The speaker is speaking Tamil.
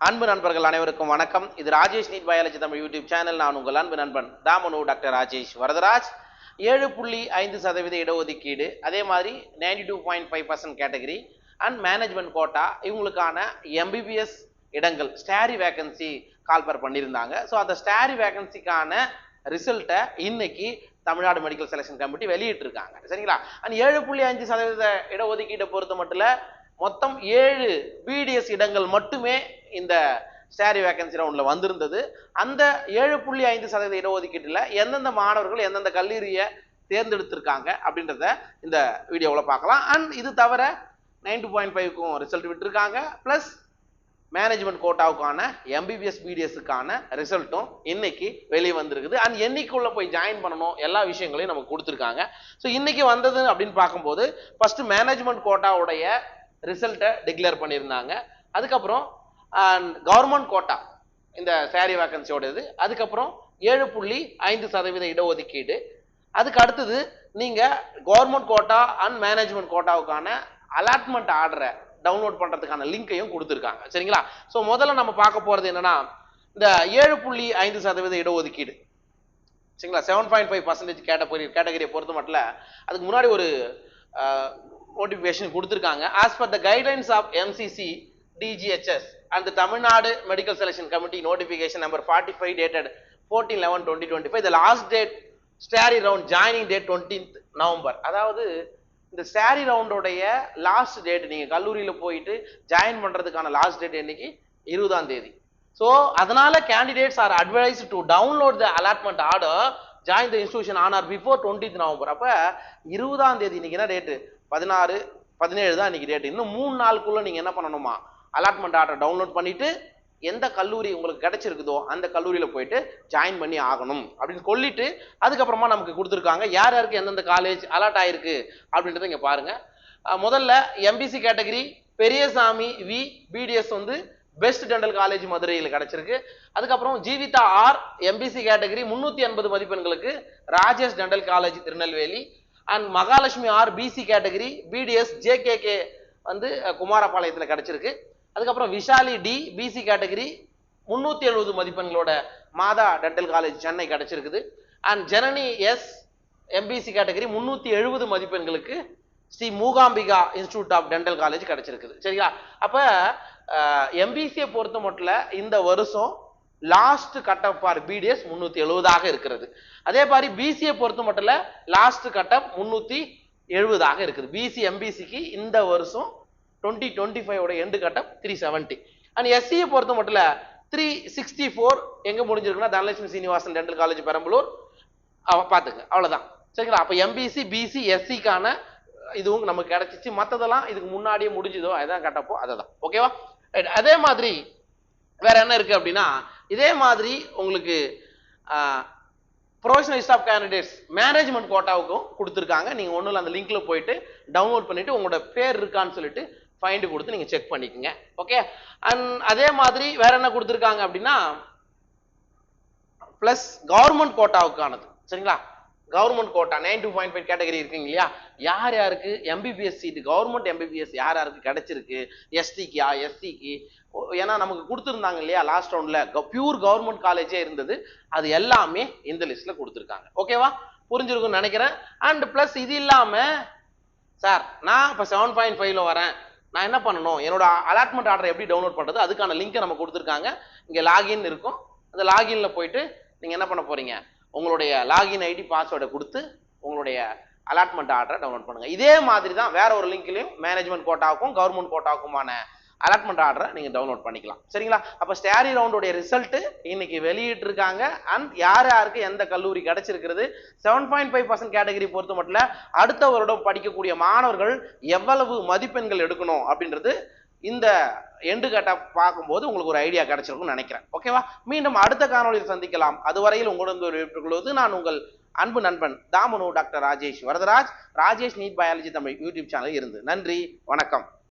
அன்பு நண்பர்கள் அனைவருக்கும் வணக்கம். இது Rajesh NEET biology Tamil YouTube channel. நான் உங்கள் அன்பு நண்பன் தாமனு டாக்டர் ராஜேஷ் வரதராஜ். 7.5% இடஒதுக்கீடு, அதே மாதிரி 92.5% கேட்டகரி அண்ட் மேனேஜ்மெண்ட் கோட்டா, இவங்களுக்கான எம்பிபிஎஸ் இடங்கள் ஸ்டாரி வேகன்சி கால்பர் பண்ணியிருந்தாங்க. ஸோ அந்த ஸ்டாரி வேகன்சிக்கான ரிசல்ட்டை இன்னைக்கு தமிழ்நாடு மெடிக்கல் செலெக்ஷன் கமிட்டி வெளியிட்டிருக்காங்க. சரிங்களா? அண்ட் 7.5% இடஒதுக்கீட்டை பொறுத்த மட்டும் மொத்தம் 7 பிடிஎஸ் இடங்கள் மட்டுமே இந்த ஸ்டாரி வேகன்சி ரவுண்ட்ல வந்திருந்தது. அந்த 7.5% இடஒதுக்கீட்டுல எந்தெந்த மாணவர்கள் எந்தெந்த கல்லூரியை தேர்ந்தெடுத்திருக்காங்க அப்படின்றத இந்த வீடியோவில் பார்க்கலாம். அண்ட் இது தவிர 92.5க்கும் ரிசல்ட் விட்டுருக்காங்க. பிளஸ் மேனேஜ்மெண்ட் கோட்டாவுக்கான எம்பிபிஎஸ் பிடிஎஸ்க்கான ரிசல்ட்டும் இன்னைக்கு வெளியே வந்திருக்குது. அண்ட் என்னைக்குள்ள போய் ஜாயின் பண்ணணும் எல்லா விஷயங்களையும் நமக்கு கொடுத்துருக்காங்க. ஸோ இன்னைக்கு வந்தது அப்படின்னு பார்க்கும்போது ஃபர்ஸ்ட் மேனேஜ்மெண்ட் கோட்டாவுடைய ரிசல்ட்டை டிக்ளேர் பண்ணியிருந்தாங்க. அதுக்கப்புறம் கவர்மெண்ட் கோட்டா இந்த சாரி வேகன்சியோடது, அதுக்கப்புறம் 7.5% இடஒதுக்கீடு, அதுக்கு அடுத்தது நீங்க கவர்மெண்ட் கோட்டா அண்ட் மேனேஜ்மெண்ட் கோட்டாவுக்கான அலாட்மெண்ட் ஆர்டரை டவுன்லோட் பண்றதுக்கான லிங்கையும் கொடுத்துருக்காங்க. சரிங்களா? ஸோ முதல்ல நம்ம பார்க்க போறது என்னன்னா இந்த 7.5% இடஒதுக்கீடு. சரிங்களா? 7.5% கேட்டகரியை பொறுத்த மட்டும் அதுக்கு முன்னாடி ஒரு நோட்டிஃபிகேஷன் கொடுத்துருக்காங்க. As per the guidelines of MCC DGHS and the Tamil Nadu Medical Selection Committee notification number 45 dated 14/11/2025, the last date stray round joining date 20th November. அதாவது இந்த ஸ்டாரி ரவுண்டோடைய லாஸ்ட் டேட் நீங்க கல்லூரியில போயிட்டு ஜாயின் பண்றதுக்கான லாஸ்ட் டேட் இன்னைக்கு 20ஆம் தேதி. ஸோ அதனால candidates R advised to download the allotment order, join the institution on or before 20th November. அப்ப 20ஆம் தேதி இன்னைக்கு என்ன டேட்டு? 16, 17 தான் இன்னைக்கு டேட். இன்னும் 3 நாளுக்குள்ள நீங்க என்ன பண்ணணுமா? அலாட்மெண்ட் ஆர்டர் டவுன்லோட் பண்ணிட்டு எந்த கல்லூரி உங்களுக்கு கிடைச்சிருக்குதோ அந்த கல்லூரியில போயிட்டு ஜாயின் பண்ணி ஆகணும் அப்படின்னு சொல்லிட்டு அதுக்கப்புறமா நமக்கு கொடுத்துருக்காங்க யார் யாருக்கு எந்தெந்த காலேஜ் அலாட் ஆயிருக்கு அப்படின்றத இங்க பாருங்க. முதல்ல MBC category Periyasamy V BDS best dental college மதுரையில் கிடைச்சிருக்கு. அதுக்கப்புறம் ஜீவிதா ஆர் எம்பிசி கேட்டகரி 380 மதிப்பெண்களுக்கு Rajesh dental college Tirunelveli. And Mahalakshmi R BC category BDS JKK குமாரபாளையத்தில் கிடைச்சிருக்கு. அதுக்கப்புறம் விஷாலி டி பிசி கேட்டகரி 370 மதிப்பெண்களோட மாதா டென்டல் காலேஜ் சென்னை கிடைச்சிருக்குது. And Janani S MBC category 370 மதிப்பெண்களுக்கு Sri Mookambika institute of dental college கிடைச்சிருக்குது. சரிங்களா? அப்ப எம்பிசியை பொறுத்த மட்டும் இந்த வருஷம் last cut of for BDS 370ஆக இருக்கிறது. அதே மாதிரி பிசியை பொறுத்த மட்டும் லாஸ்ட் கட் ஆஃப் 370ஆக இருக்குது. பிசி எம்பிசிக்கு இந்த வருஷம் 2025 எண்டு கட்டம் 370. அண்ட் எஸ்சியை பொறுத்த மட்டும் 364 எங்க முடிஞ்சிருக்குன்னா தனலட்சுமி சீனிவாசன் டென்டல் காலேஜ் பெரம்பலூர். பாத்துங்க, அவ்வளவுதான். சரிங்களா? அப்ப எம்பிசி பிசி எஸ்சிக்கான இதுவும் நமக்கு கிடைச்சிச்சு. மற்றதெல்லாம் இதுக்கு முன்னாடியே முடிஞ்சதோ அதான் கட்டப்போ அதுதான். ஓகேவா? அதே மாதிரி வேற என்ன இருக்கு அப்படின்னா இதே மாதிரி உங்களுக்கு professional list of candidates management கோட்டாவுக்கும் கொடுத்துருக்காங்க. நீங்க ஒண்ணுல அந்த லிங்க்ல போயிட்டு டவுன்லோட் பண்ணிட்டு உங்களோட பேர் இருக்கான்னு சொல்லிட்டு ஃபைண்ட் கொடுத்து நீங்க செக் பண்ணிக்கங்க. ஓகே? அண்ட் அதே மாதிரி வேற என்ன கொடுத்துருக்காங்க அப்படின்னா பிளஸ் கவர்மெண்ட் கோட்டாவுக்கானது. சரிங்களா? கவர்மெண்ட் கோட்டா 92.5 கேட்டகரி இருக்குங்க இல்லையா? யார் யாருக்கு எம்பிபிஎஸ் சீட் கவர்மெண்ட் எம்பிபிஎஸ் யார் யாருக்கு கிடைச்சிருக்கு? எஸ்டிக்கா எஸ்சிக்கு? ஏன்னா நமக்கு கொடுத்துருந்தாங்க இல்லையா லாஸ்ட் ரவுண்ட்ல பியூர் கவர்மெண்ட் காலேஜே இருந்தது. அது எல்லாமே இந்த லிஸ்ட்ல கொடுத்துருக்காங்க. ஓகேவா? புரிஞ்சிருக்கும்னு நினைக்கிறேன். அண்ட் பிளஸ் இது இல்லாம சார் நான் இப்ப 7.5ல வரேன், நான் என்ன பண்ணணும்? என்னோட அலாட்மெண்ட் ஆர்டர் எப்படி டவுன்லோட் பண்றது? அதுக்கான லிங்கை நம்ம கொடுத்துருக்காங்க. இங்க லாகின் இருக்கும். அந்த லாகின்ல போயிட்டு நீங்க என்ன பண்ண போறீங்க? உங்களுடைய லாகின் ஐடி பாஸ்வேர்டை கொடுத்து உங்களுடைய அலாட்மெண்ட் ஆர்டரை டவுன்லோட் பண்ணுங்க. இதே மாதிரி தான் வேற ஒரு லிங்க்லயும் மேனேஜ்மெண்ட் கோட்டாவுக்கும் கவர்மெண்ட் கோட்டாவுக்குமான அலாட்மெண்ட் ஆர்டரை நீங்க டவுன்லோட் பண்ணிக்கலாம். சரிங்களா? அப்ப ஸ்டாரி ரவுண்டோட ரிசல்ட் இன்னைக்கு வெளியிட்டு இருக்காங்க. அண்ட் யார் யாருக்கு எந்த கல்லூரி கிடைச்சிருக்கிறது 7.5% கேட்டகரி பொறுத்த மட்டும் அடுத்த வருடம் படிக்கக்கூடிய மாணவர்கள் எவ்வளவு மதிப்பெண்கள் எடுக்கணும் அப்படின்றது இந்த எண்டு கட்ட பார்க்கும்போது உங்களுக்கு ஒரு ஐடியா கிடைச்சிருக்கும்னு நினைக்கிறேன். ஓகேவா? மீண்டும் அடுத்த காணொலியில் சந்திக்கலாம். அதுவரையில் உங்களுடன் நான் உங்கள் அன்பு நண்பன் தாமனு doctor Rajesh Varadaraj, Rajesh NEET biology Tamil YouTube channel இருந்து. நன்றி, வணக்கம்.